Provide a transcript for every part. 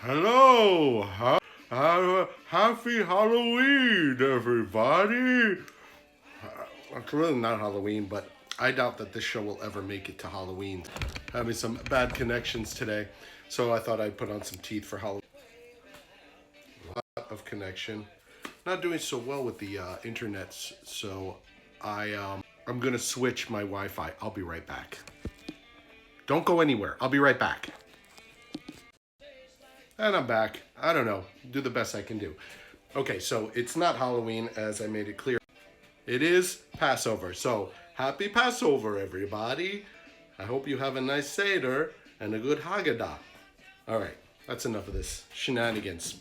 Hello, happy Halloween, everybody. It's really not Halloween, but I doubt that this show will ever make it to Halloween. Having some bad connections today, so I thought I'd put on some teeth for Halloween. A lot of connection. Not doing so well with the internet, so I'm gonna switch my Wi-Fi. I'll be right back. Don't go anywhere. I'll be right back. And I'm back. I don't know. Do the best I can do. Okay, so it's not Halloween, as I made it clear. It is Passover. So happy Passover, everybody. I hope you have a nice Seder and a good Haggadah. All right, that's enough of this shenanigans.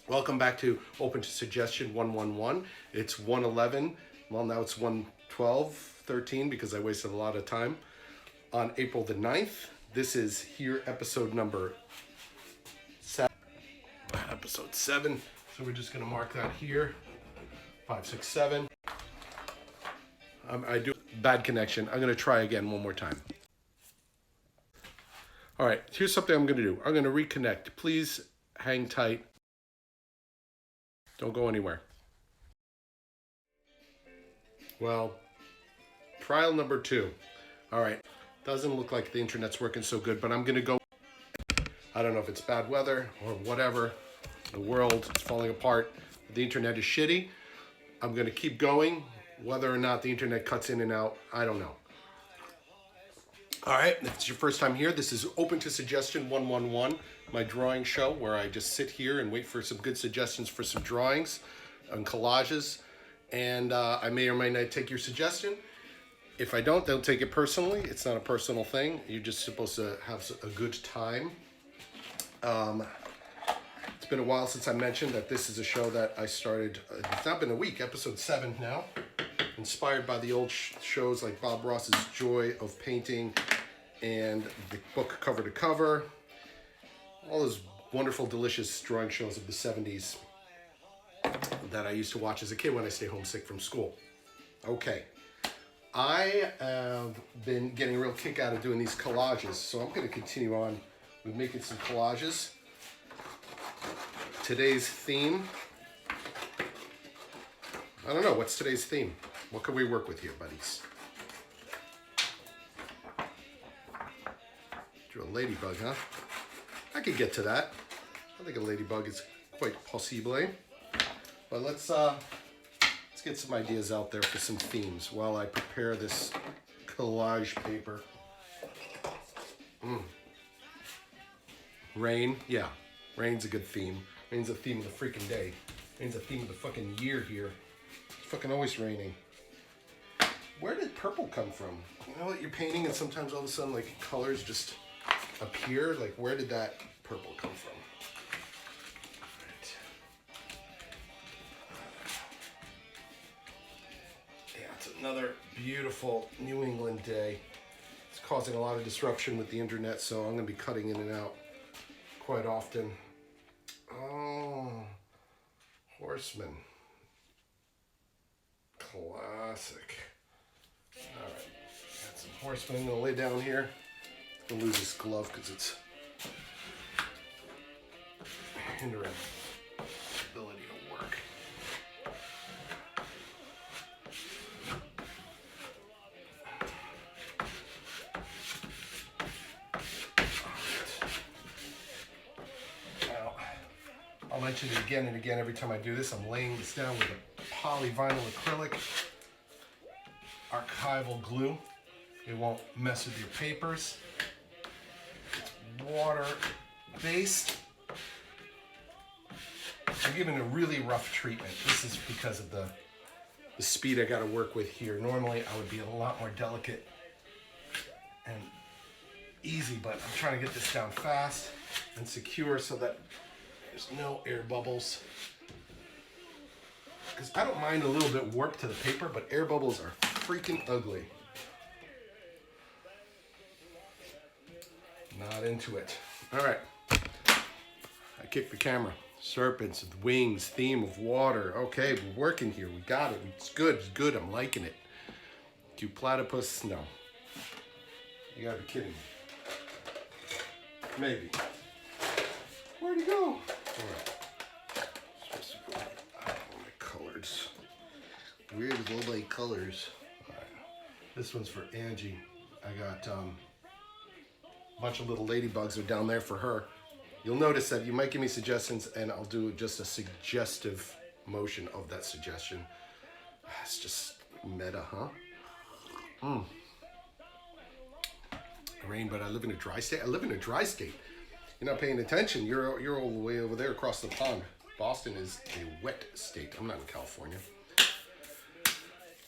Welcome back to Open to Suggestion 111. It's 111. Well, now it's 112, 13 because I wasted a lot of time. On April the 9th, this is here episode number 7. So we're just going to mark that here. 5, 6, 7. I do bad connection. I'm going to try again one more time. All right, here's something I'm going to do. I'm going to reconnect. Please hang tight. Don't go anywhere. Well, trial number 2. All right, doesn't look like the internet's working so good, but I'm going to go. I don't know if it's bad weather or whatever. The world is falling apart. The internet is shitty. I'm going to keep going. Whether or not the internet cuts in and out, I don't know. All right, if it's your first time here, this is Open to Suggestion 111, my drawing show where I just sit here and wait for some good suggestions for some drawings and collages. And I may or may not take your suggestion. If I don't take it personally. It's not a personal thing. You're just supposed to have a good time. It's been a while since I mentioned that this is a show that I started, it's not been a week, episode 7 now. Inspired by the old shows like Bob Ross's Joy of Painting and the book Cover to Cover. All those wonderful, delicious drawing shows of the 70s that I used to watch as a kid when I stayed homesick from school. Okay. I have been getting a real kick out of doing these collages, so I'm going to continue on with making some collages. Today's theme, I don't know, what's today's theme? What can we work with here, buddies? Drew a ladybug, huh? I could get to that. I think a ladybug is quite possible. But let's get some ideas out there for some themes while I prepare this collage paper. Rain, yeah, rain's a good theme. Rain's a theme of the freaking day. Rain's a theme of the fucking year here. It's fucking always raining. Where did purple come from? You know what, you're painting and sometimes all of a sudden like colors just appear. Like where did that purple come from? Right. Yeah, it's another beautiful New England day. It's causing a lot of disruption with the internet, so I'm gonna be cutting in and out quite often. Oh, Horseman. Classic. All right, got some Horseman. I'm gonna lay down here. I'm gonna lose this glove because it's hindering ability to work. Now, I'll mention it again and again every time I do this. I'm laying this down with a polyvinyl acrylic archival glue. It won't mess with your papers. It's water based. I'm giving it a really rough treatment. This is because of the speed I got to work with here. Normally I would be a lot more delicate and easy, but I'm trying to get this down fast and secure so that there's no air bubbles. Because I don't mind a little bit warp to the paper, but air bubbles are freaking ugly. Not into it. All right. I kicked the camera. Serpents, wings, theme of water. Okay, we're working here. We got it. It's good. It's good. I'm liking it. Do platypus? No. You gotta be kidding me. Maybe. Where'd he go? All right. Supposed to go all my colors. Weird with all my colors. All right. This one's for Angie. I got a bunch of little ladybugs are down there for her. You'll notice that you might give me suggestions and I'll do just a suggestive motion of that suggestion. It's just meta, huh? Rain, but I live in a dry state. I live in a dry state. You're not paying attention. You're all the way over there across the pond. Boston is a wet state. I'm not in California.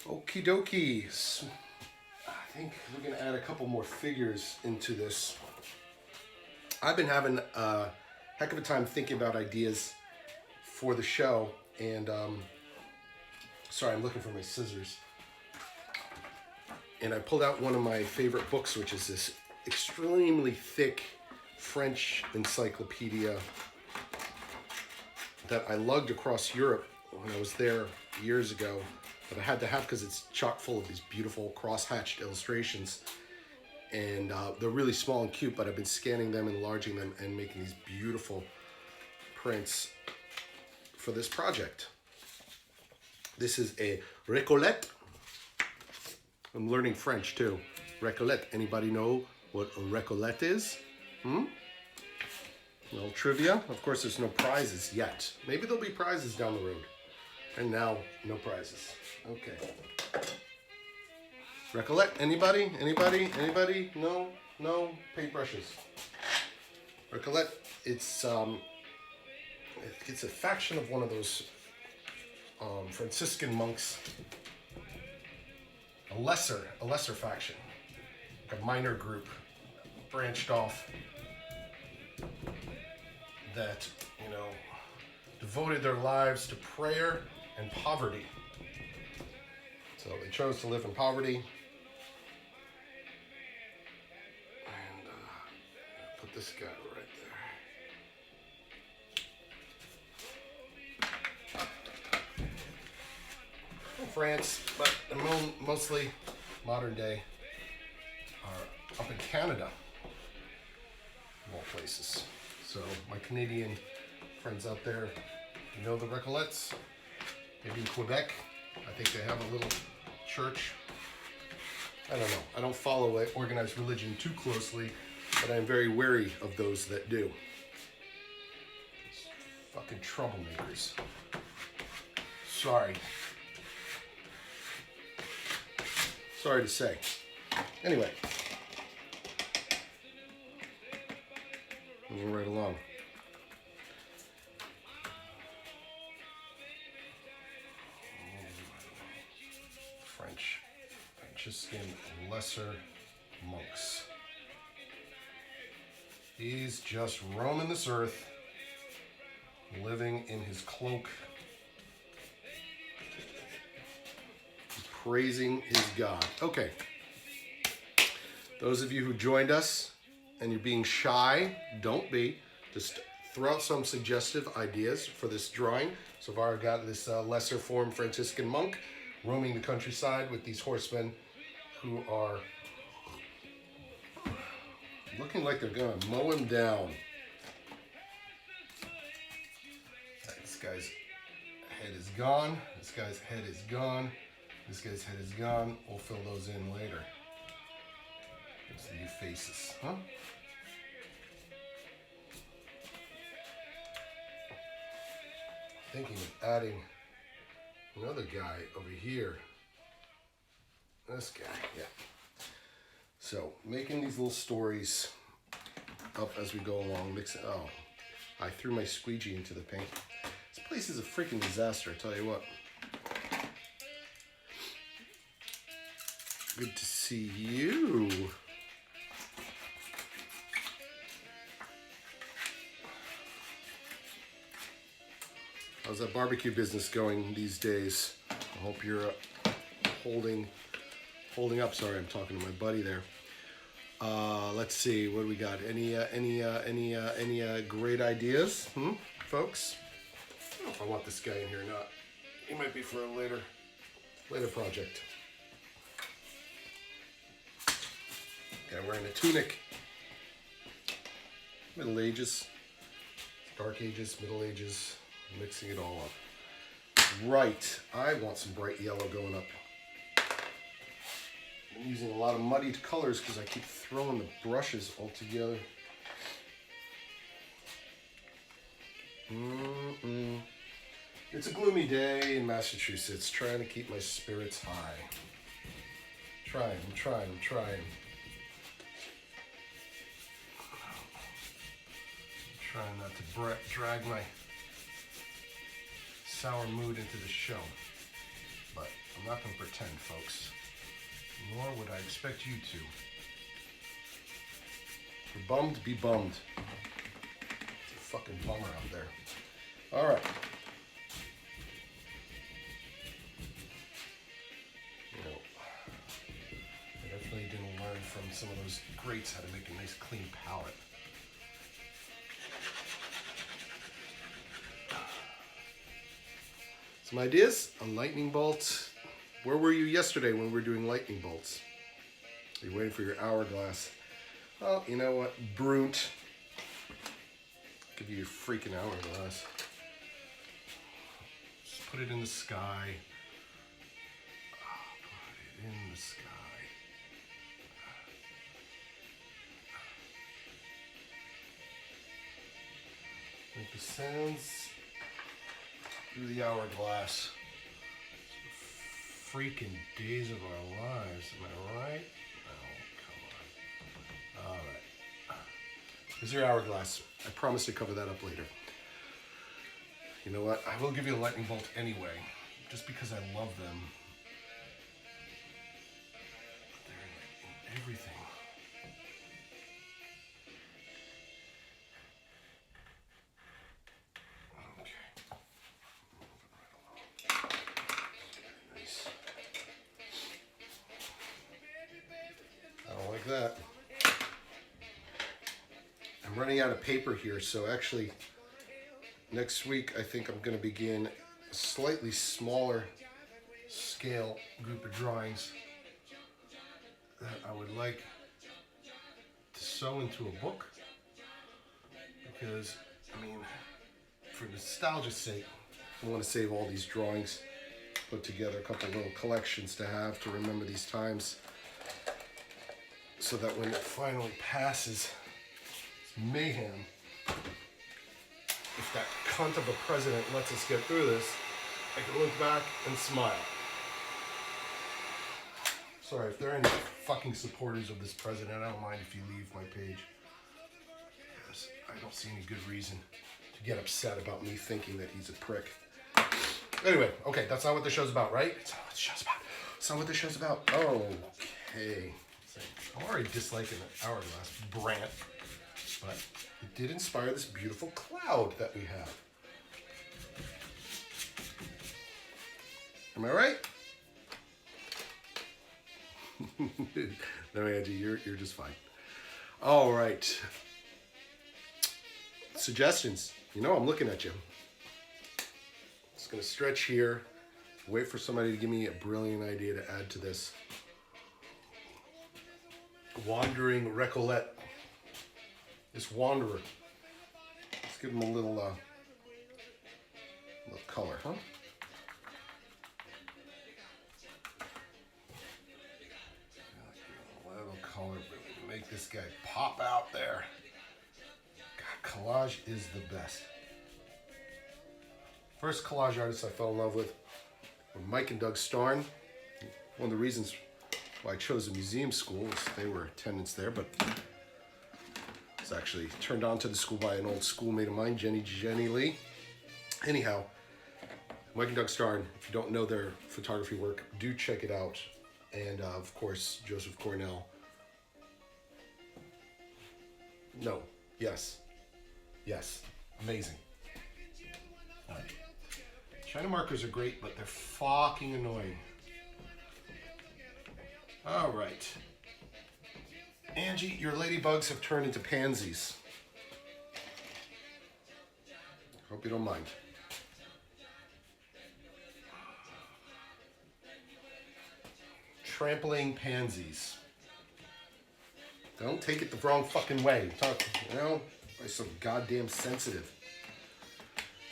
Okie dokies. I think we're gonna add a couple more figures into this. I've been having a heck of a time thinking about ideas for the show, and sorry, I'm looking for my scissors. And I pulled out one of my favorite books, which is this extremely thick French encyclopedia that I lugged across Europe when I was there years ago, that I had to have because it's chock full of these beautiful cross-hatched illustrations. And they're really small and cute, but I've been scanning them, enlarging them, and making these beautiful prints for this project. This is a Recollet. I'm learning French too. Recollet. Anybody know what a Recollet is? A little trivia. Of course, there's no prizes yet. Maybe there'll be prizes down the road. And now, no prizes. Okay. Recollet. Anybody? Anybody? Anybody? No? No? Paintbrushes. Recollet. It's a faction of one of those Franciscan monks. A lesser faction. Like a minor group branched off that, devoted their lives to prayer and poverty. So they chose to live in poverty. And put this guy right there. In France, but mostly modern day are up in Canada, of all places. So my Canadian friends out there, you know the Recollets, maybe in Quebec. I think they have a little church. I don't know. I don't follow organized religion too closely, but I'm very wary of those that do. Fucking troublemakers. Sorry. Sorry to say. Anyway. Moving right along. Franciscan lesser monks. He's just roaming this earth, living in his cloak, praising his God. Okay. Those of you who joined us and you're being shy, don't be. Just throw out some suggestive ideas for this drawing. So far I've got this lesser form Franciscan monk roaming the countryside with these horsemen who are looking like they're gonna mow him down. This guy's head is gone. This guy's head is gone. This guy's head is gone. We'll fill those in later. There's the new faces, huh? Thinking of adding another guy over here. This guy, yeah. So, making these little stories up as we go along. Oh, I threw my squeegee into the paint. This place is a freaking disaster, I tell you what. Good to see you. How's that barbecue business going these days? I hope you're holding up. Sorry, I'm talking to my buddy there. Let's see, what do we got? Any great ideas, folks? I don't know if I want this guy in here or not. He might be for a later project. Guy wearing a tunic. Middle Ages. Dark Ages, Middle Ages, mixing it all up. Right, I want some bright yellow going up. I'm using a lot of muddied colors because I keep throwing the brushes all together. It's a gloomy day in Massachusetts, trying to keep my spirits high. I'm trying. Trying not to drag my sour mood into the show. But I'm not going to pretend, folks. Nor would I expect you to. If you're bummed, be bummed. It's a fucking bummer out there. All right. I definitely didn't learn from some of those greats how to make a nice clean palette. Some ideas? A lightning bolt. Where were you yesterday when we were doing lightning bolts? Are you waiting for your hourglass? Well, you know what? Brunt. Give you your freaking hourglass. Just put it in the sky. Put it in the sky. Make the sounds through the hourglass. Freaking days of our lives, am I right? Oh, come on. All right. Here's your hourglass. I promise to cover that up later. You know what? I will give you a lightning bolt anyway, just because I love them. They're in everything. That. I'm running out of paper here, so actually next week I think I'm going to begin a slightly smaller scale group of drawings that I would like to sew into a book, because I mean, for nostalgia's sake, I want to save all these drawings, put together a couple little collections to have to remember these times. So that when it finally passes, it's mayhem. If that cunt of a president lets us get through this, I can look back and smile. Sorry, if there are any fucking supporters of this president, I don't mind if you leave my page. Because I don't see any good reason to get upset about me thinking that he's a prick. Anyway, okay, that's not what the show's about, right? It's not what the show's about. It's not what the show's about. Okay. I'm already disliking the hourglass brand, but it did inspire this beautiful cloud that we have. Am I right? No, Angie, you're just fine. All right. Suggestions. You know I'm looking at you. Just gonna stretch here. Wait for somebody to give me a brilliant idea to add to this. Wandering Recollet. This wanderer. Let's give him a little color, huh? A little color, really make this guy pop out there. God, collage is the best. First collage artist I fell in love with were Mike and Doug Starn. One of the reasons why I chose a museum school is they were attendants there, but I was actually turned on to the school by an old schoolmate of mine, Jenny Lee. Anyhow, Mike and Doug Starn, if you don't know their photography work, do check it out. And of course, Joseph Cornell. No, yes, amazing. China markers are great, but they're fucking annoying. All right. Angie, your ladybugs have turned into pansies. Hope you don't mind. Trampling pansies. Don't take it the wrong fucking way. Talk, I'm so goddamn sensitive.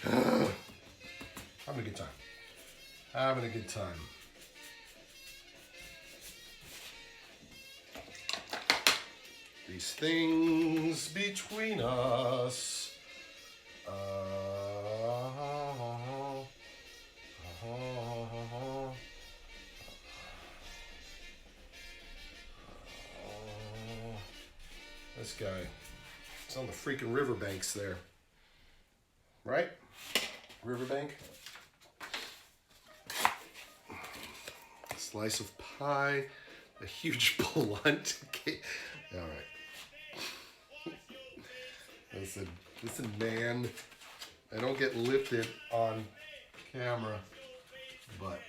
Having a good time. Having a good time. These things between us. This guy. It's on the freaking riverbanks there. Right? Riverbank. Slice of pie. A huge blunt. All right. Listen, man. I don't get lifted on camera, but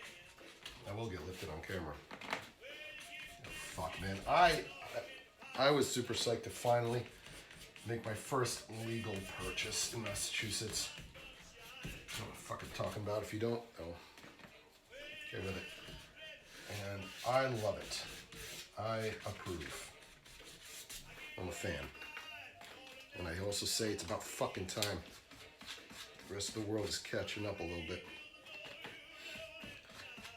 I will get lifted on camera. Fuck, man. I was super psyched to finally make my first legal purchase in Massachusetts. I don't know what the fuck I'm talking about. If you don't, oh, get with it. And I love it. I approve. I'm a fan. And I also say it's about fucking time. The rest of the world is catching up a little bit.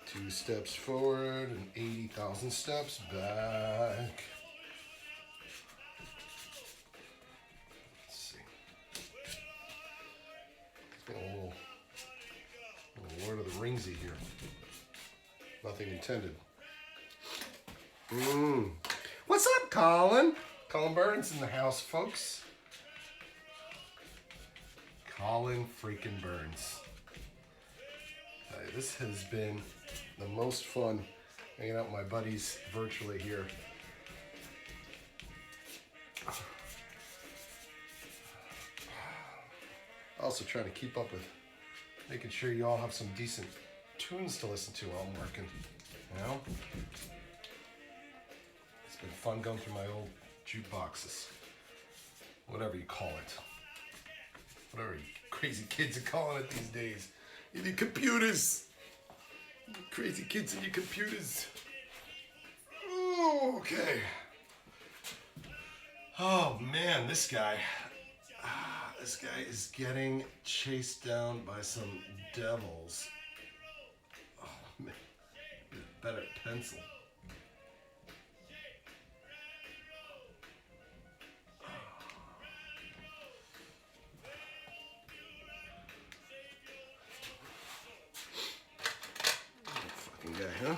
2 steps forward and 80,000 steps back. Let's see. Got a little Lord of the Ringsy here. Nothing intended. What's up, Colin? Colin Burns in the house, folks. Colin freaking Burns. This has been the most fun hanging out with my buddies virtually here. Also trying to keep up with making sure you all have some decent tunes to listen to while I'm working. You know? It's been fun going through my old jukeboxes. Whatever you call it. Whatever you crazy kids are calling it these days. In your computers. Crazy kids in your computers. Oh, okay. Oh man, this guy is getting chased down by some devils. Oh man, better pencil. Fucking guy, huh?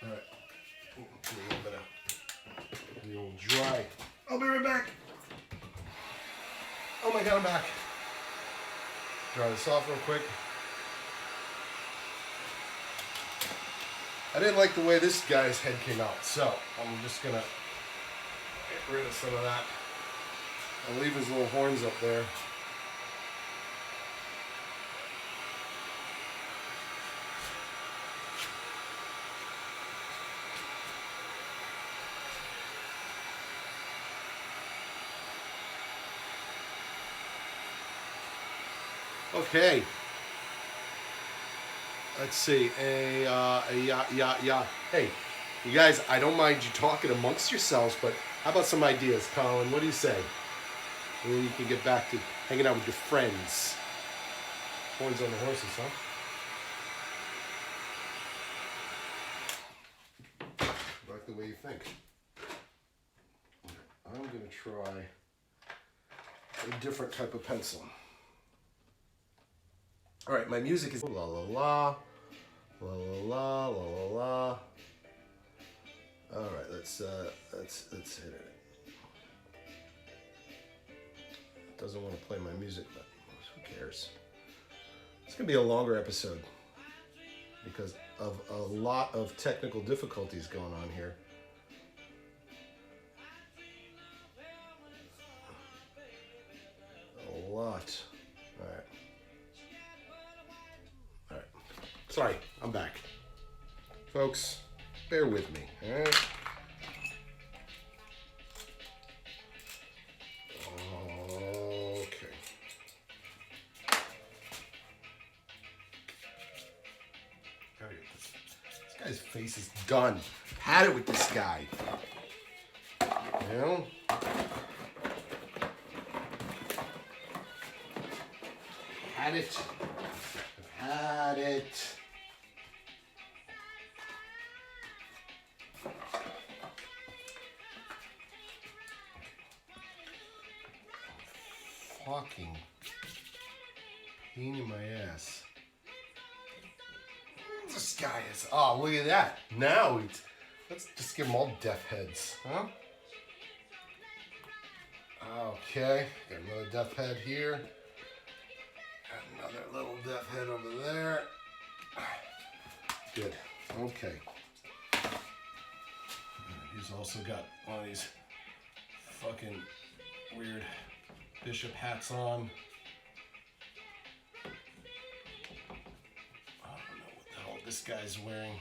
All right. A little bit of the old dry. I'll be right back. Oh my God, I'm back. Dry this off real quick. I didn't like the way this guy's head came out, so I'm just gonna get rid of some of that. I'll leave his little horns up there. Okay. Let's see. Yeah. Hey, you guys, I don't mind you talking amongst yourselves, but how about some ideas, Colin? What do you say? Maybe you can get back to hanging out with your friends. Horns on the horses, huh? Like the way you think. I'm going to try a different type of pencil. All right, my music is la la la, la la la, la la la. All right, let's hit it. It doesn't want to play my music, but who cares? It's gonna be a longer episode because of a lot of technical difficulties going on here. A lot. All right. Sorry, I'm back. Folks, bear with me, all right? Okay. This guy's face is done. Had it with this guy. You know? Had it. I've had it. Fucking pain in my ass. This guy is. Oh, look at that. Now let's just give them all death heads, huh? Okay, got another death head here. Got another little death head over there. Good. Okay. He's also got one of these fucking weird bishop hats on. I don't know what the hell this guy's wearing.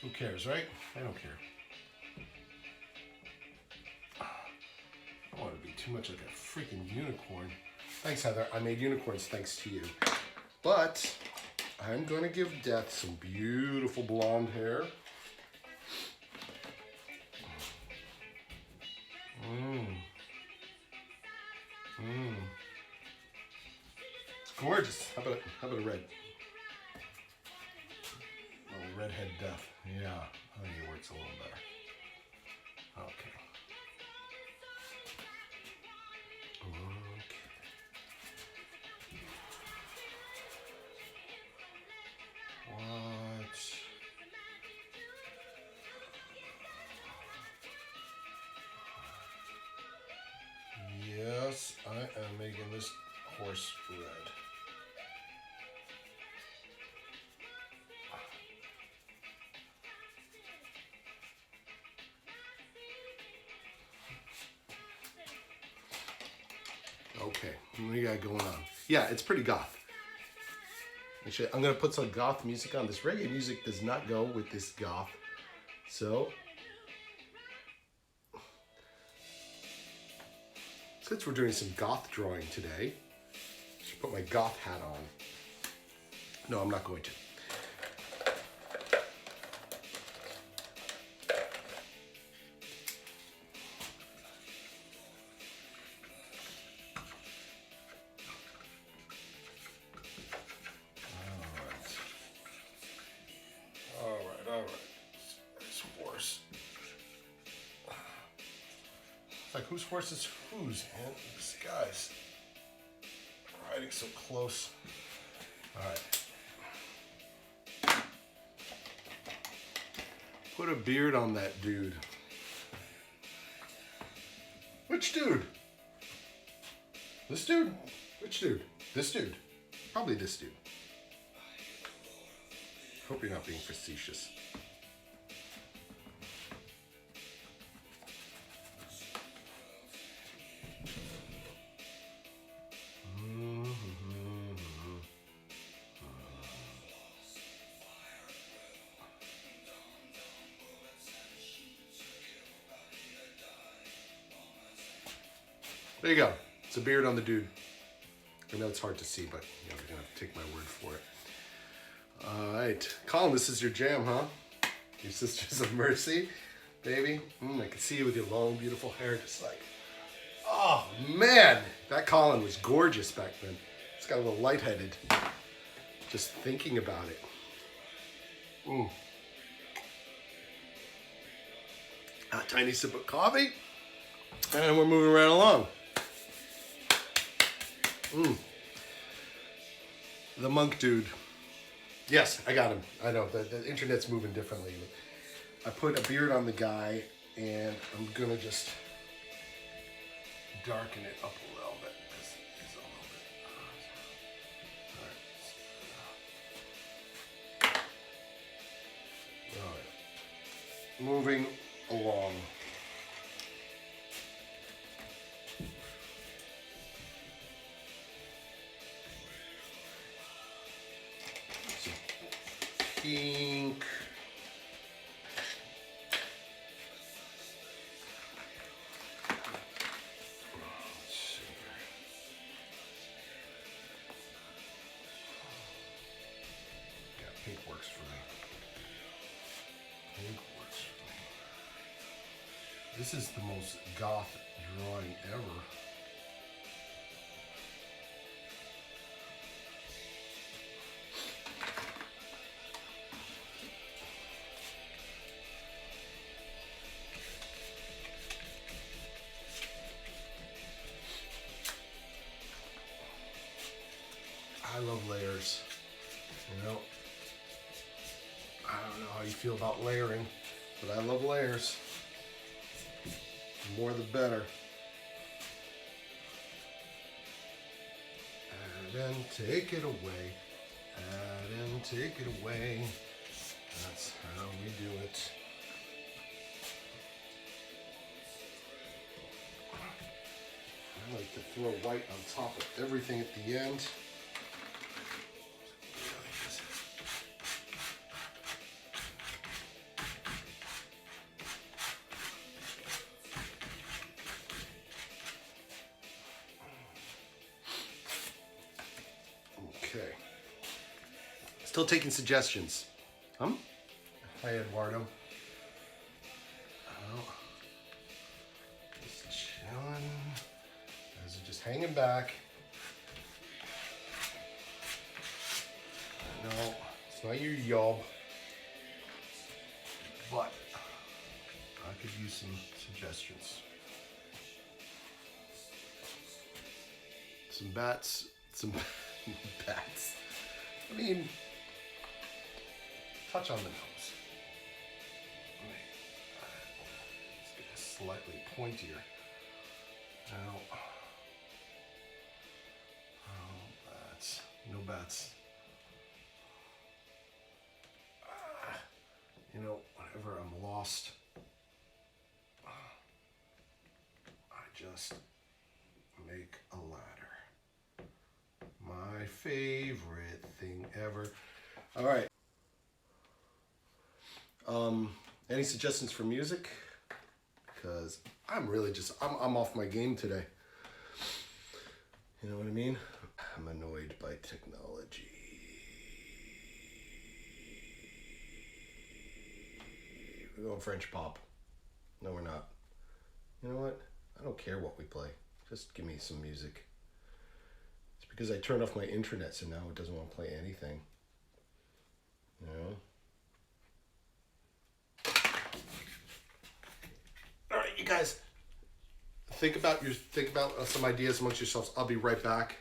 Who cares, right? I don't care. I want to be too much like a freaking unicorn. Thanks, Heather. I made unicorns thanks to you. But I'm going to give Death some beautiful blonde hair. It's gorgeous. How about a red? Oh, redhead Death. Yeah, I think it works a little better. Okay. What? Yes, I am making this horse red. Okay, what do you got going on? Yeah, it's pretty goth. Actually, I'm going to put some goth music on. This reggae music does not go with this goth. So, since we're doing some goth drawing today, I should put my goth hat on. No, I'm not going to. Like, whose horse is whose, man? This guy's riding so close. All right. Put a beard on that dude. Which dude? This dude? Which dude? This dude. Probably this dude. Hope you're not being facetious. There you go. It's a beard on the dude. I know it's hard to see, but you know, you're gonna have to take my word for it. All right, Colin, this is your jam, huh? Your Sisters of Mercy, baby. I can see you with your long, beautiful hair, just like, oh man, that Colin was gorgeous back then. It's got a little lightheaded, just thinking about it. A tiny sip of coffee, and we're moving right along. The monk dude. Yes, I got him. I know, the internet's moving differently. I put a beard on the guy, and I'm gonna just darken it up a little bit, because he's a little bit. All right. Moving along. Pink. Yeah, pink works for me. Pink works for This is the most goth drawing ever. I love layers. You know, I don't know how you feel about layering, but I love layers. The more the better. Add and take it away. Add and take it away. That's how we do it. I like to throw white on top of everything at the end. Okay. Still taking suggestions. Hi, Eduardo. Oh. Just chilling. Guys are just hanging back. I know it's not your job, but I could use some suggestions. Some bats. Some bats. I mean, touch on the nose. Let's get it slightly pointier. Now, bats. No bats. You know, whenever I'm lost, I just make a ladder. My favorite thing ever. All right. Any suggestions for music? Because I'm really just, I'm off my game today. You know what I mean? I'm annoyed by technology. We're going French pop. No, we're not. You know what? I don't care what we play. Just give me some music. It's because I turned off my internet, so now it doesn't want to play anything. You know? All right, you guys. Think about some ideas amongst yourselves. I'll be right back.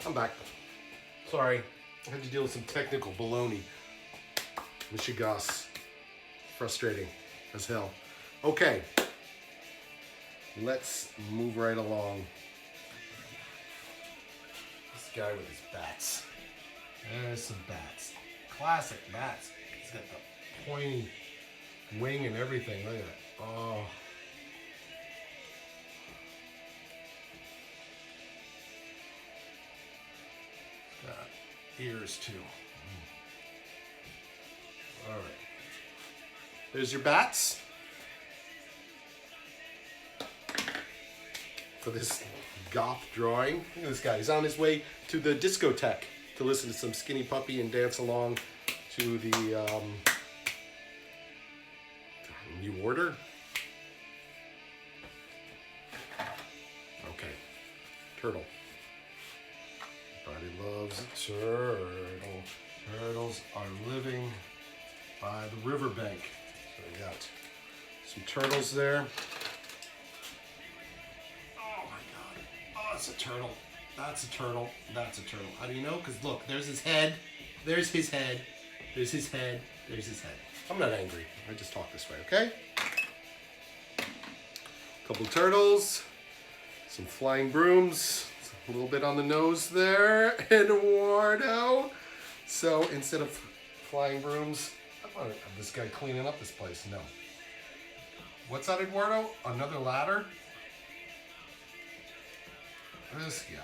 I'm back. Sorry, I had to deal with some technical baloney. Michigas. Frustrating as hell. Okay. Let's move right along. This guy with his bats. There's some bats. Classic bats. He's got the pointy wing and everything. Look at it. Oh. Got ears too. All right. There's your bats. For this goth drawing. Look at this guy. He's on his way to the discotheque to listen to some Skinny Puppy and dance along to the New Order. Okay. Turtle. Everybody loves a turtle. Turtles are living by the riverbank. So we got some turtles there. Oh my God. Oh, it's a turtle. That's a turtle. That's a turtle. How do you know? Because look, there's his head. There's his head. There's his head. There's his head. I'm not angry. I just talk this way, okay? Couple turtles. Some flying brooms. A little bit on the nose there. Eduardo. So instead of flying brooms, I want to have this guy cleaning up this place. No. What's that, Eduardo? Another ladder? This guy.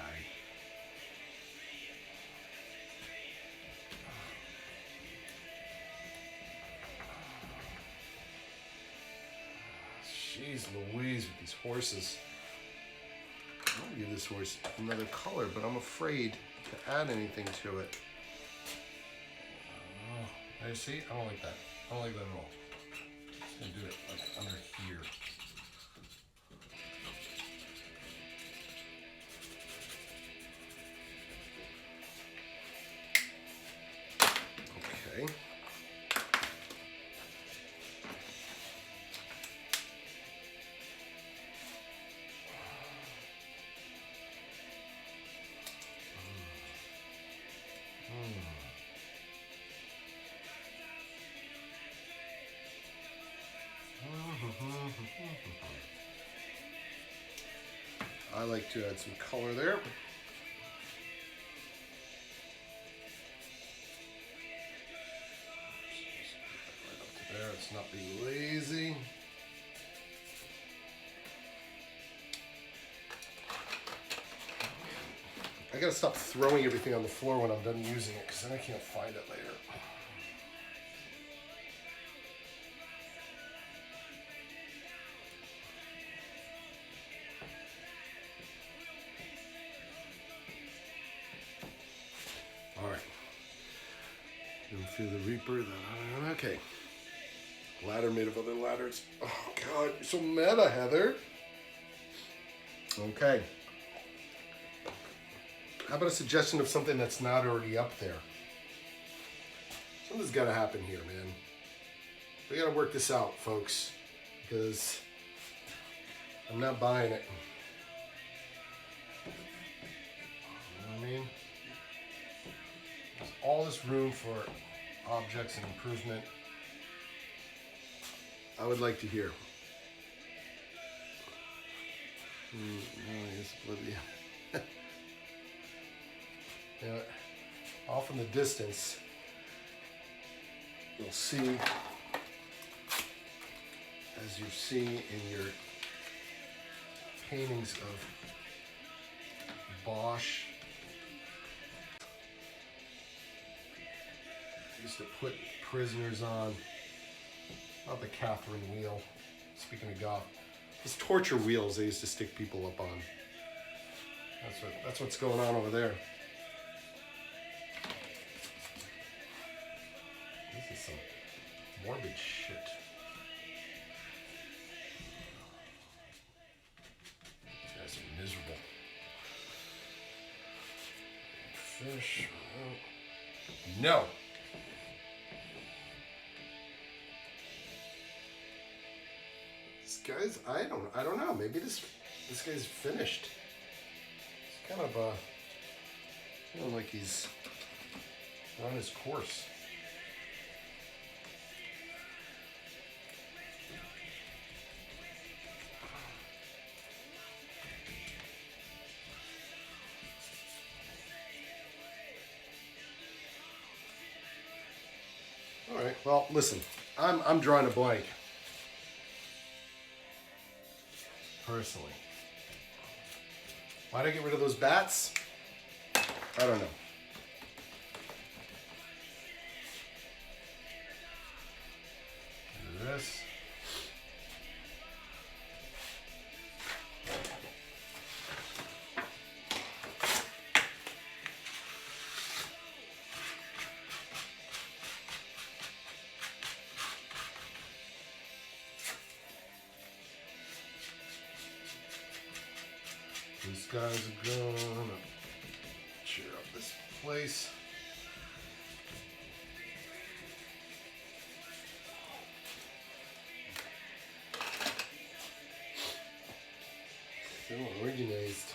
Jeez Louise with these horses. I want to give this horse another color, but I'm afraid to add anything to it. You see? I don't like that. I don't like that at all. I'm just going to do it like under here. Okay. I like to add some color there. Right up to there. Let's not be lazy. I gotta stop throwing everything on the floor when I'm done using it, because then I can't find it later. Through the Reaper. Okay. Ladder made of other ladders. Oh God, you're so meta, Heather. Okay. How about a suggestion of something that's not already up there? Something's got to happen here, man. We got to work this out, folks, because I'm not buying it. You know what I mean? There's all this room for objects and improvement. I would like to hear. It's oblivion. You know, off in the distance, you'll see, as you see in your paintings of Bosch. Used to put prisoners on, not the Catherine wheel, speaking of golf, these torture wheels they used to stick people up on. That's what's going on over there. This is some morbid shit. These guys are miserable. Fish. No. Guys, I don't know. Maybe this guy's finished. He's kind of feeling like he's on his course. All right. Well, listen. I'm drawing a blank. Personally. Why'd I get rid of those bats? I don't know. This. These guys are gonna cheer up this place. So organized.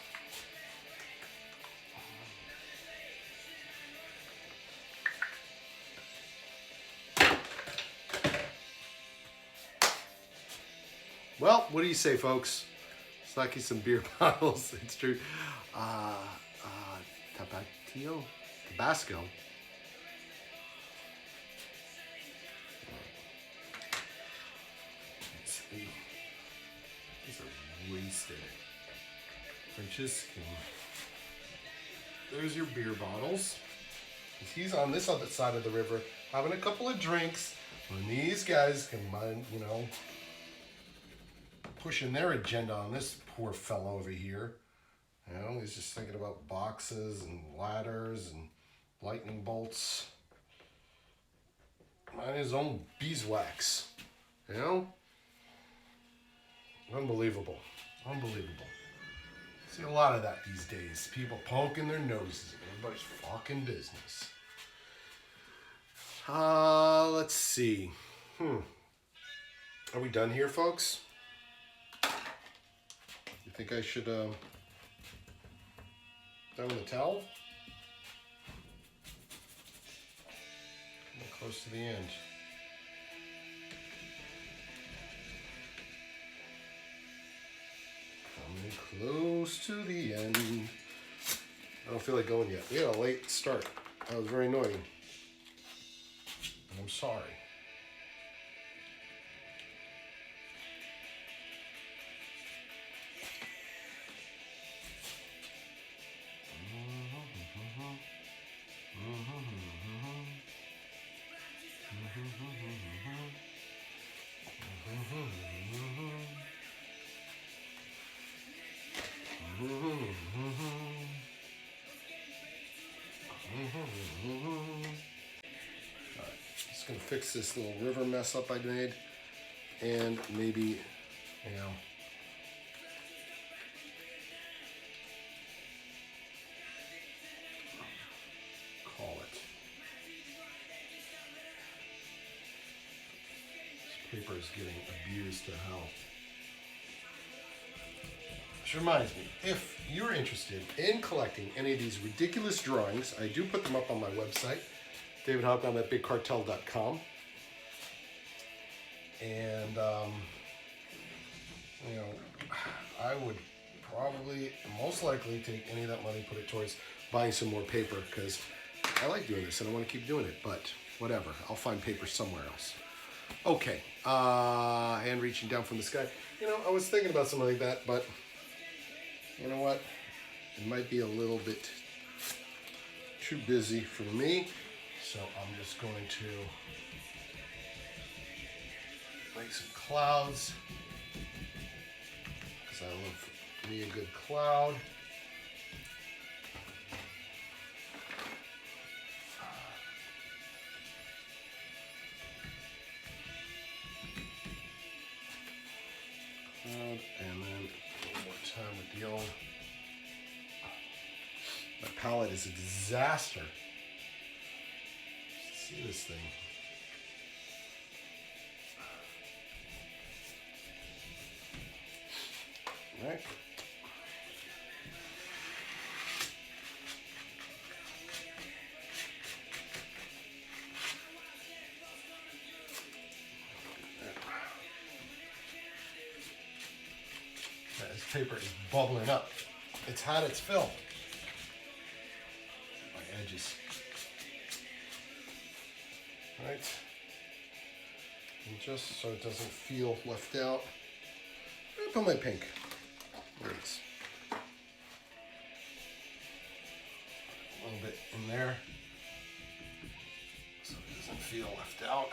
Well, what do you say, folks? It's lucky some beer bottles. It's true. Tabasco. These are wasted. Franciscan. There's your beer bottles. He's on this other side of the river having a couple of drinks when these guys can mind, pushing their agenda on this poor fellow over here. He's just thinking about boxes and ladders and lightning bolts. Mind his own beeswax. Unbelievable. Unbelievable. See a lot of that these days. People poking their noses in everybody's fucking business. Let's see. Are we done here, folks? You think I should, done with the towel? Getting close to the end. Coming close to the end. I don't feel like going yet. We had a late start. That was very annoying. And I'm sorry. Just gonna fix this little river mess up I made, and maybe, call it. This paper is getting abused to hell. Which reminds me, if you're interested in collecting any of these ridiculous drawings, I do put them up on my website, davidhopcom@bigcartel.com. And, I would probably, most likely, take any of that money, put it towards buying some more paper, because I like doing this and I want to keep doing it, but whatever. I'll find paper somewhere else. Okay, hand reaching down from the sky. I was thinking about something like that, but you know what? It might be a little bit too busy for me, so I'm just going to make some clouds, because I love me a good cloud. And then one more time with the old. My palette is a disaster. See this thing. All right. This paper is bubbling up. It's had its fill. My edges. All right. And just so it doesn't feel left out, I'm gonna put my pink. There it is. A little bit in there, so it doesn't feel left out.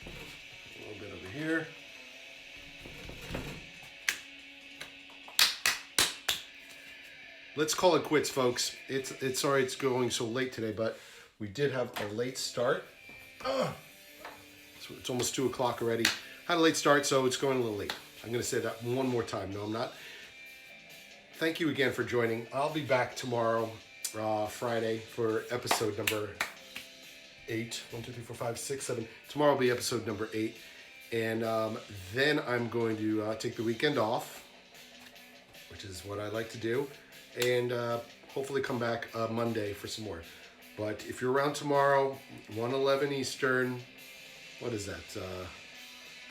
A little bit over here. Let's call it quits, folks. It's sorry it's going so late today, but we did have a late start. So it's almost 2 o'clock already. Had a late start, so it's going a little late. I'm going to say that one more time. No, I'm not. Thank you again for joining. I'll be back tomorrow, Friday, for episode number 8. 1, 2, 3, 4, 5, 6, 7. Tomorrow will be episode number 8. And then I'm going to take the weekend off, which is what I like to do. And hopefully come back Monday for some more. But if you're around tomorrow, 1:11 Eastern, what is that?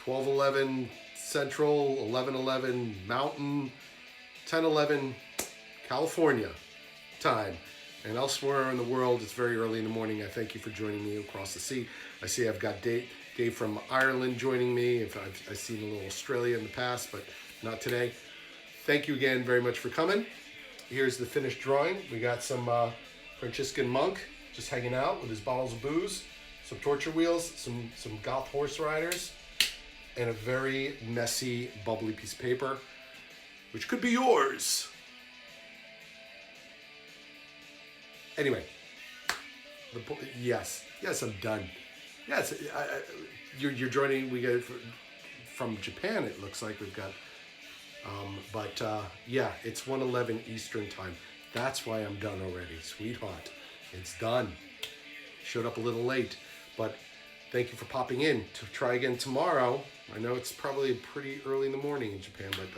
12:11 Central, 11:11 Mountain, 10:11 California time. And elsewhere in the world, it's very early in the morning. I thank you for joining me across the sea. I see I've got Dave from Ireland joining me. I've seen a little Australia in the past, but not today. Thank you again very much for coming. Here's the finished drawing. We got some Franciscan monk just hanging out with his bottles of booze, some torture wheels, some goth horse riders, and a very messy, bubbly piece of paper, which could be yours. Anyway, yes, I'm done. Yes, you're joining. We get from Japan. It looks like we've got, yeah, it's 1:11 Eastern time. That's why I'm done already, sweetheart. It's done. Showed up a little late, but thank you for popping in. To try again tomorrow. I know it's probably pretty early in the morning in Japan, but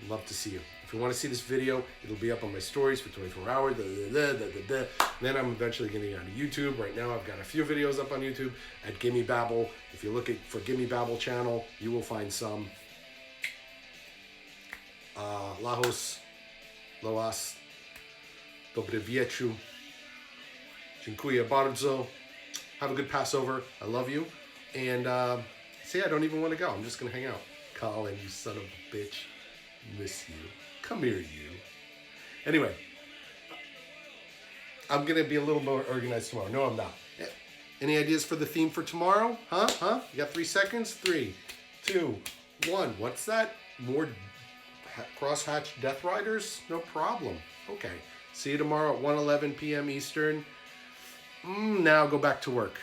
love to see you. If you want to see this video, it'll be up on my stories for 24 hours. Then I'm eventually going to get on YouTube. Right now, I've got a few videos up on YouTube at Gimme Babble. If you look for Gimme Babble channel, you will find some. Lahos, Loas, Dobre Wieczu, Dziękuję bardzo. Have a good Passover. I love you. And see, I don't even want to go. I'm just going to hang out. Colin, you son of a bitch. Miss you. Come here, you. Anyway, I'm going to be a little more organized tomorrow. No, I'm not. Any ideas for the theme for tomorrow? Huh? You got 3 seconds? 3, 2, 1. What's that? More crosshatch Death Riders? No problem. Okay. See you tomorrow at 1:11 p.m. Eastern. Now go back to work.